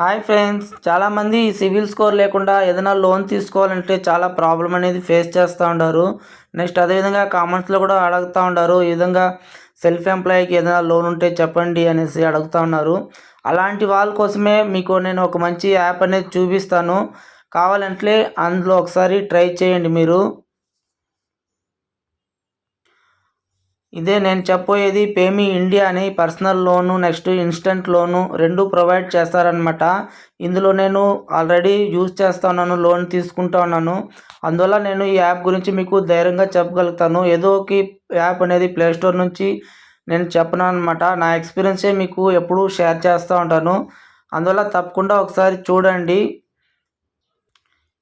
Hi friends, చాలామంది civil score లేకుండా ఏదైనా లోన్ తీసుకోవాలంటే చాలా ప్రాబ్లం అనేది ఫేస్ చేస్తూ ఉంటారు. నెక్స్ట్ అదేవిధంగా కామెంట్స్లో కూడా అడుగుతూ ఉంటారు, ఈ విధంగా సెల్ఫ్ ఎంప్లాయీకి ఏదైనా లోన్ ఉంటే చెప్పండి అనేసి అడుగుతూ ఉన్నారు. అలాంటి వాళ్ళ కోసమే మీకు నేను ఒక మంచి యాప్ అనేది చూపిస్తాను. కావాలంటే అందులో ఒకసారి ట్రై చేయండి మీరు. ఇదే నేను చెప్పబోయేది పేమీ ఇండియా అని పర్సనల్ లోను, నెక్స్ట్ ఇన్స్టెంట్ లోను రెండు ప్రొవైడ్ చేస్తారనమాట. ఇందులో నేను ఆల్రెడీ యూజ్ చేస్తూ ఉన్నాను, లోన్ తీసుకుంటా ఉన్నాను. అందువల్ల నేను ఈ యాప్ గురించి మీకు ధైర్యంగా చెప్పగలుగుతాను. ఏదో ఒక యాప్ అనేది ప్లేస్టోర్ నుంచి నేను చెప్పను అనమాట. నా ఎక్స్పీరియన్సే మీకు ఎప్పుడూ షేర్ చేస్తూ ఉంటాను. అందువల్ల తప్పకుండా ఒకసారి చూడండి.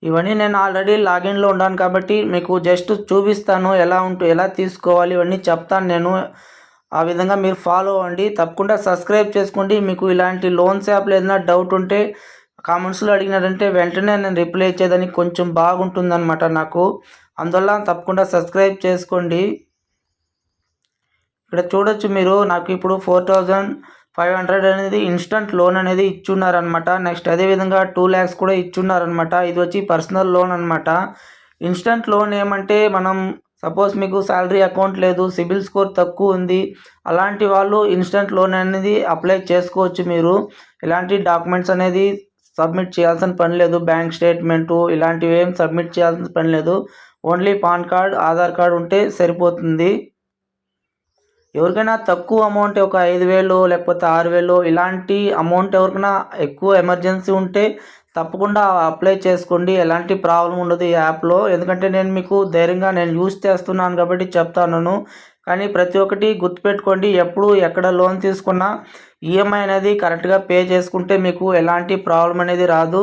ఇవన్నీ నేను ఆల్రెడీ లాగిన్లో ఉన్నాను కాబట్టి మీకు జస్ట్ చూపిస్తాను, ఎలా తీసుకోవాలి ఇవన్నీ చెప్తాను నేను. ఆ విధంగా మీరు ఫాలో అవ్వండి. తప్పకుండా సబ్స్క్రైబ్ చేసుకోండి. మీకు ఇలాంటి లోన్స్ యాప్లో ఏదైనా డౌట్ ఉంటే కామెంట్స్లో అడిగినారంటే వెంటనే నేను రిప్లై ఇచ్చేదానికి కొంచెం బాగుంటుందన్నమాట నాకు. అందువల్ల తప్పకుండా సబ్స్క్రైబ్ చేసుకోండి. ఇక్కడ చూడొచ్చు మీరు, నాకు ఇప్పుడు 4500 అనేది ఇన్స్టంట్ లోన్ అనేది ఇచ్చున్నారనమాట. నెక్స్ట్ అదేవిధంగా 2 lakhs కూడా ఇచ్చున్నారనమాట. ఇది వచ్చి పర్సనల్ లోన్ అనమాట. ఇన్స్టంట్ లోన్ ఏమంటే, మనం సపోజ్ మీకు శాలరీ అకౌంట్ లేదు, సిబిల్ స్కోర్ తక్కువ ఉంది, అలాంటి వాళ్ళు ఇన్స్టంట్ లోన్ అనేది అప్లై చేసుకోవచ్చు. మీరు ఇలాంటి డాక్యుమెంట్స్ అనేది సబ్మిట్ చేయాల్సిన పని లేదు. బ్యాంక్ స్టేట్మెంటు ఇలాంటివి ఏం సబ్మిట్ చేయాల్సిన పని లేదు. Only pan card, Aadhaar card ఉంటే సరిపోతుంది. ఎవరికైనా తక్కువ అమౌంట్ ఒక 5,000 లేకపోతే 6,000 ఇలాంటి అమౌంట్ ఎవరికైనా ఎక్కువ ఎమర్జెన్సీ ఉంటే తప్పకుండా అప్లై చేసుకోండి. ఎలాంటి ప్రాబ్లం ఉండదు ఈ యాప్లో. ఎందుకంటే నేను మీకు ధైర్యంగా నేను యూజ్ చేస్తున్నాను కాబట్టి చెప్తాను. కానీ ప్రతి ఒక్కటి గుర్తుపెట్టుకోండి, ఎప్పుడు ఎక్కడ లోన్ తీసుకున్నా ఈఎంఐ అనేది కరెక్ట్గా పే చేసుకుంటే మీకు ఎలాంటి ప్రాబ్లం అనేది రాదు.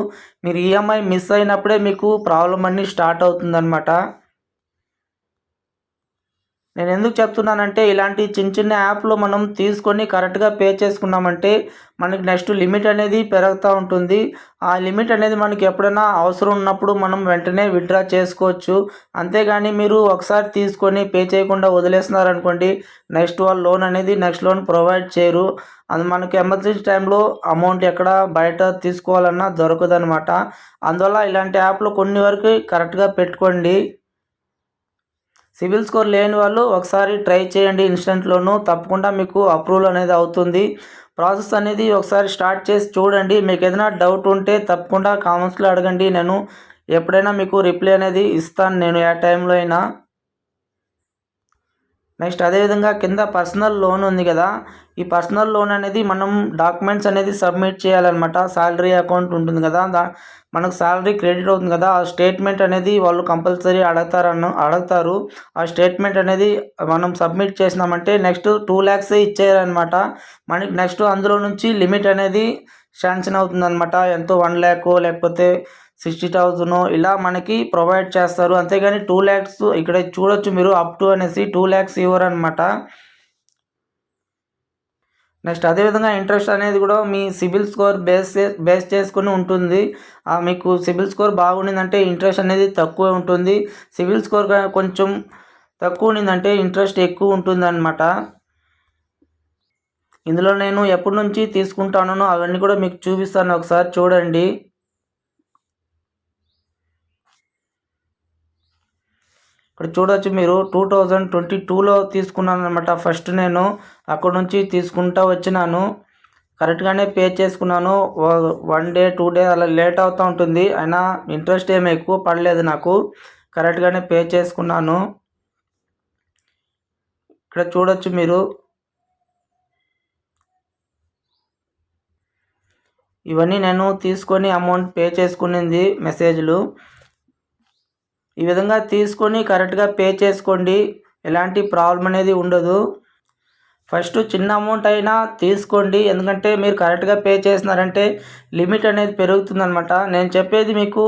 మీరు ఈఎంఐ మిస్ అయినప్పుడే మీకు ప్రాబ్లం అన్నీ స్టార్ట్ అవుతుందన్నమాట. నేను ఎందుకు చెప్తున్నానంటే, ఇలాంటి చిన్న చిన్న యాప్లు మనం తీసుకొని కరెక్ట్గా పే చేసుకున్నామంటే మనకి నెక్స్ట్ లిమిట్ అనేది పెరుగుతూ ఉంటుంది. ఆ లిమిట్ అనేది మనకి ఎప్పుడైనా అవసరం ఉన్నప్పుడు మనం వెంటనే విత్డ్రా చేసుకోవచ్చు. అంతేగాని మీరు ఒకసారి తీసుకొని పే చేయకుండా వదిలేస్తున్నారనుకోండి, నెక్స్ట్ వాళ్ళు లోన్ అనేది నెక్స్ట్ లోన్ ప్రొవైడ్ చేయరు. అది మనకి ఎమర్జెన్సీ టైంలో అమౌంట్ ఎక్కడ బయట తీసుకోవాలన్నా దొరకదనమాట. అందువల్ల ఇలాంటి యాప్లు కొన్ని వరకు కరెక్ట్గా పెట్టుకోండి. సిబిల్ స్కోర్ లేని వాళ్ళు ఒకసారి ట్రై చేయండి. ఇన్స్టెంట్ లోను తప్పకుండా మీకు అప్రూవల్ అనేది అవుతుంది. ప్రాసెస్ అనేది ఒకసారి స్టార్ట్ చేసి చూడండి. మీకు ఏదైనా డౌట్ ఉంటే తప్పకుండా కామెంట్స్లో అడగండి. నేను ఎప్పుడైనా మీకు రిప్లై అనేది ఇస్తాను, నేను ఏ టైంలో అయినా. నెక్స్ట్ అదేవిధంగా కింద పర్సనల్ లోన్ ఉంది కదా, ఈ పర్సనల్ లోన్ అనేది మనం డాక్యుమెంట్స్ అనేది సబ్మిట్ చేయాలన్నమాట. శాలరీ అకౌంట్ ఉంటుంది కదా, మనకు శాలరీ క్రెడిట్ అవుతుంది కదా, ఆ స్టేట్మెంట్ అనేది వాళ్ళు కంపల్సరీ అడుగుతారు. ఆ స్టేట్మెంట్ అనేది మనం సబ్మిట్ చేసినామంటే నెక్స్ట్ 2 lakhs ఇచ్చేయారనమాట. మనకి నెక్స్ట్ అందులో నుంచి లిమిట్ అనేది శాంక్షన్ అవుతుందన్నమాట. ఎంతో 1 lakh లేకపోతే 60,000 ఇలా మనకి ప్రొవైడ్ చేస్తారు. అంతేగాని 2 lakhs ఇక్కడ చూడొచ్చు మీరు, అప్ టు అనేసి 2 lakhs ఇవ్వరనమాట. నెక్స్ట్ అదేవిధంగా ఇంట్రెస్ట్ అనేది కూడా మీ సిబిల్ స్కోర్ బేస్ చేసుకుని ఉంటుంది. మీకు సిబిల్ స్కోర్ బాగుండిందంటే ఇంట్రెస్ట్ అనేది తక్కువ ఉంటుంది. సిబిల్ స్కోర్ కొంచెం తక్కువ ఉండిందంటే ఇంట్రెస్ట్ ఎక్కువ ఉంటుంది అనమాట. ఇందులో నేను ఎప్పటి నుంచి తీసుకుంటానో అవన్నీ కూడా మీకు చూపిస్తాను, ఒకసారి చూడండి. ఇక్కడ చూడవచ్చు మీరు, 2022లో తీసుకున్నాను అనమాట. ఫస్ట్ నేను అక్కడ నుంచి తీసుకుంటా వచ్చినాను. కరెక్ట్గానే పే చేసుకున్నాను. 1 day 2 day అలా లేట్ అవుతూ ఉంటుంది. అయినా ఇంట్రెస్ట్ ఏమి ఎక్కువ పడలేదు నాకు, కరెక్ట్గానే పే చేసుకున్నాను. ఇక్కడ చూడొచ్చు మీరు, ఇవన్నీ నేను తీసుకొని అమౌంట్ పే చేసుకునింది మెసేజ్లు. ఈ విధంగా తీసుకొని కరెక్ట్గా పే చేసుకోండి, ఎలాంటి ప్రాబ్లం అనేది ఉండదు. ఫస్ట్ చిన్న అమౌంట్ అయినా తీసుకోండి, ఎందుకంటే మీరు కరెక్ట్గా పే చేసినారంటే లిమిట్ అనేది పెరుగుతుందనమాట. నేను చెప్పేది మీకు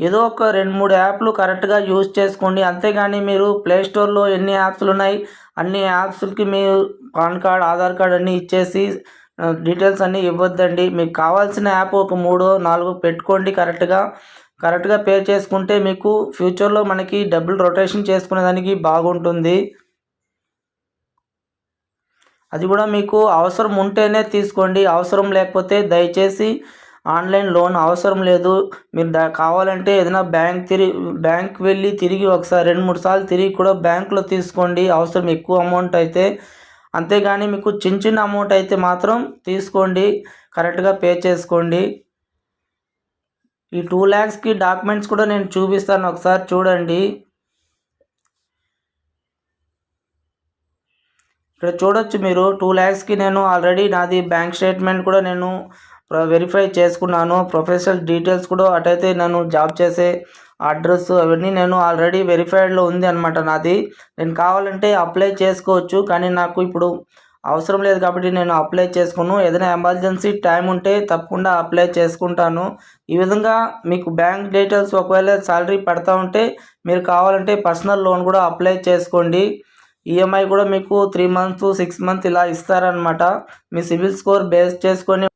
ఏదో ఒక 2-3 యాప్లు కరెక్ట్గా యూజ్ చేసుకోండి. అంతేగాని మీరు ప్లేస్టోర్లో ఎన్ని యాప్స్లు ఉన్నాయి అన్ని యాప్స్కి మీరు పాన్ కార్డ్, ఆధార్ కార్డ్ అన్నీ ఇచ్చేసి డీటెయిల్స్ అన్నీ ఇవ్వద్దండి. మీకు కావాల్సిన యాప్ ఒక 3-4 పెట్టుకోండి. కరెక్ట్గా పే చేసుకుంటే మీకు ఫ్యూచర్లో మనకి డబ్బులు రొటేషన్ చేసుకునేదానికి బాగుంటుంది. అది కూడా మీకు అవసరం ఉంటేనే తీసుకోండి, అవసరం లేకపోతే దయచేసి ఆన్లైన్ లోన్ అవసరం లేదు. మీరు కావాలంటే ఏదైనా బ్యాంక్ వెళ్ళి తిరిగి ఒకసారి 2-3 సార్లు తిరిగి కూడా బ్యాంకులో తీసుకోండి అవసరం ఎక్కువ అమౌంట్ అయితే. అంతేగాని మీకు చిన్న అమౌంట్ అయితే మాత్రం తీసుకోండి, కరెక్ట్గా పే చేసుకోండి. ఈ 2 lakhsకి డాక్యుమెంట్స్ కూడా నేను చూపిస్తాను, ఒకసారి చూడండి. ఇక్కడ చూడొచ్చు మీరు 2 lakhsకి నేను ఆల్రెడీ నాది బ్యాంక్ స్టేట్మెంట్ కూడా నేను వెరిఫై చేసుకున్నాను. ప్రొఫెషనల్ డీటెయిల్స్ కూడా అటైతే నేను జాబ్ చేసే అడ్రస్ అవన్నీ నేను ఆల్రెడీ వెరిఫైడ్లో ఉంది అనమాట నాది. నేను కావాలంటే అప్లై చేసుకోవచ్చు, కానీ నాకు ఇప్పుడు అవసరం లేదు కాబట్టి నేను అప్లై చేసుకోను. ఏదైనా ఎమర్జెన్సీ టైం ఉంటే తప్పకుండా అప్లై చేసుకుంటాను. ఈ విధంగా మీకు బ్యాంక్ డీటెయిల్స్ ఒకవేళ శాలరీ పడతా ఉంటే మీరు కావాలంటే పర్సనల్ లోన్ కూడా అప్లై చేసుకోండి. ఈఎంఐ కూడా మీకు 3 months 6 months ఇలా ఇస్తారనమాట, మీ సిబిల్ స్కోర్ బేస్ చేసుకొని.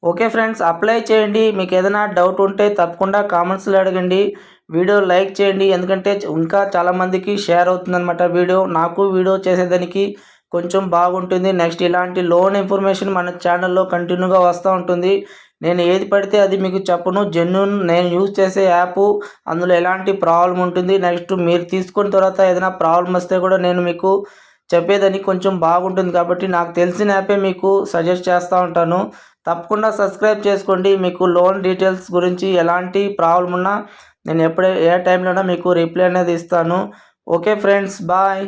ఓకే ఫ్రెండ్స్, అప్లై చేయండి. మీకు ఏదైనా డౌట్ ఉంటే తప్పకుండా కామెంట్స్లో అడగండి. వీడియో లైక్ చేయండి, ఎందుకంటే ఇంకా చాలామందికి షేర్ అవుతుందన్నమాట వీడియో. నాకు వీడియో చేసేదానికి కొంచెం బాగుంటుంది. నెక్స్ట్ ఇలాంటి లోన్ ఇన్ఫర్మేషన్ మన ఛానల్లో కంటిన్యూగా వస్తూ ఉంటుంది. నేను ఏది పడితే అది మీకు చెప్పను, జెన్యూన్ నేను యూజ్ చేసే యాప్, అందులో ఎలాంటి ప్రాబ్లం ఉంటుంది. నెక్స్ట్ మీరు తీసుకున్న తర్వాత ఏదైనా ప్రాబ్లం వస్తే కూడా నేను మీకు చెప్పేదని కొంచెం బాగుంటుంది. కాబట్టి నాకు తెలిసిన యాపే మీకు సజెస్ట్ చేస్తూ ఉంటాను. తప్పకుండా సబ్స్క్రైబ్ చేసుకోండి. మీకు లోన్ డీటెయిల్స్ గురించి ఎలాంటి ప్రాబ్లం ఉన్నా నేను ఏ టైంలోనైనా మీకు రిప్లై అనేది ఇస్తాను. Okay friends, bye.